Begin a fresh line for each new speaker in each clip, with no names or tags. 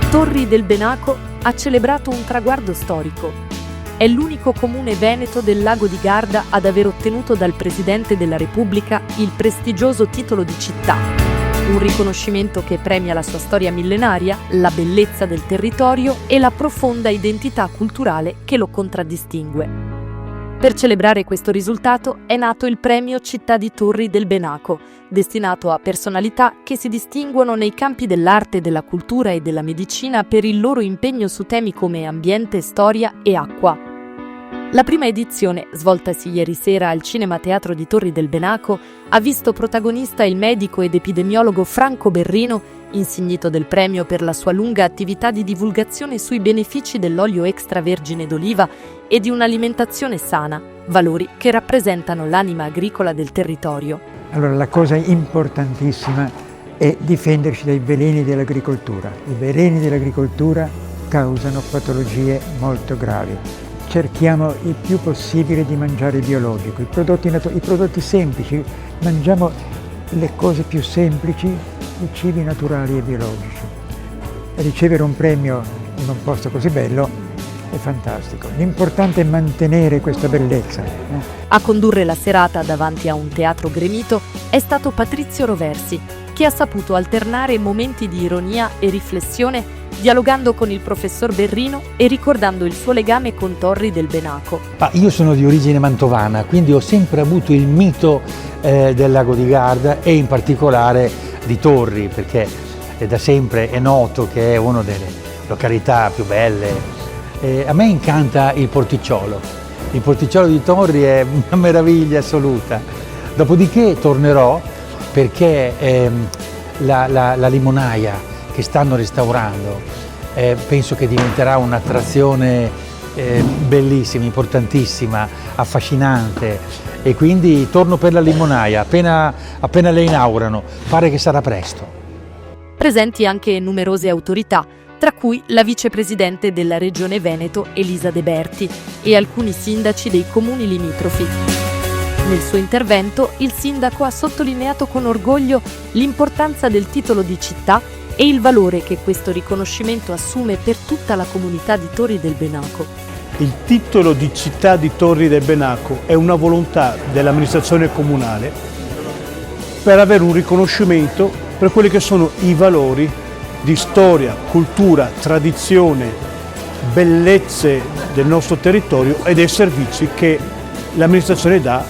Torri del Benaco ha celebrato un traguardo storico. È l'unico comune veneto del lago di Garda ad aver ottenuto dal Presidente della Repubblica il prestigioso titolo di città. Un riconoscimento che premia la sua storia millenaria, la bellezza del territorio e la profonda identità culturale che lo contraddistingue. Per celebrare questo risultato è nato il premio Città di Torri del Benaco, destinato a personalità che si distinguono nei campi dell'arte, della cultura e della medicina per il loro impegno su temi come ambiente, storia e acqua. La prima edizione, svoltasi ieri sera al Cinema Teatro di Torri del Benaco, ha visto protagonista il medico ed epidemiologo Franco Berrino, insignito del premio per la sua lunga attività di divulgazione sui benefici dell'olio extravergine d'oliva e di un'alimentazione sana, valori che rappresentano l'anima agricola del territorio.
Allora, la cosa importantissima è difenderci dai veleni dell'agricoltura. I veleni dell'agricoltura causano patologie molto gravi. Cerchiamo il più possibile di mangiare biologico, i prodotti semplici, mangiamo le cose più semplici, i cibi naturali e biologici. Ricevere un premio in un posto così bello è fantastico. L'importante è mantenere questa bellezza.
A condurre la serata davanti a un teatro gremito è stato Patrizio Roversi, che ha saputo alternare momenti di ironia e riflessione dialogando con il professor Berrino e ricordando il suo legame con Torri del Benaco.
Io sono di origine mantovana, quindi ho sempre avuto il mito del lago di Garda e in particolare di Torri, perché da sempre è noto che è una delle località più belle. A me incanta il porticciolo. Il porticciolo di Torri è una meraviglia assoluta. Dopodiché tornerò perché la limonaia che stanno restaurando penso che diventerà un'attrazione bellissima, importantissima, affascinante, e quindi torno per la limonaia appena le inaugurano. Pare che sarà presto.
Presenti anche numerose autorità, tra cui la vicepresidente della Regione Veneto Elisa De Berti e alcuni sindaci dei comuni limitrofi. Nel suo intervento il sindaco ha sottolineato con orgoglio l'importanza del titolo di città e il valore che questo riconoscimento assume per tutta la comunità di Torri del Benaco.
Il titolo di città di Torri del Benaco è una volontà dell'amministrazione comunale per avere un riconoscimento per quelli che sono i valori di storia, cultura, tradizione, bellezze del nostro territorio e dei servizi che l'amministrazione dà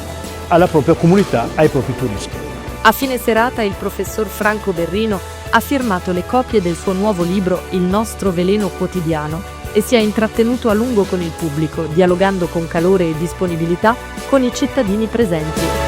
alla propria comunità, ai propri turisti.
A fine serata il professor Franco Berrino ha firmato le copie del suo nuovo libro Il nostro veleno quotidiano e si è intrattenuto a lungo con il pubblico, dialogando con calore e disponibilità con i cittadini presenti.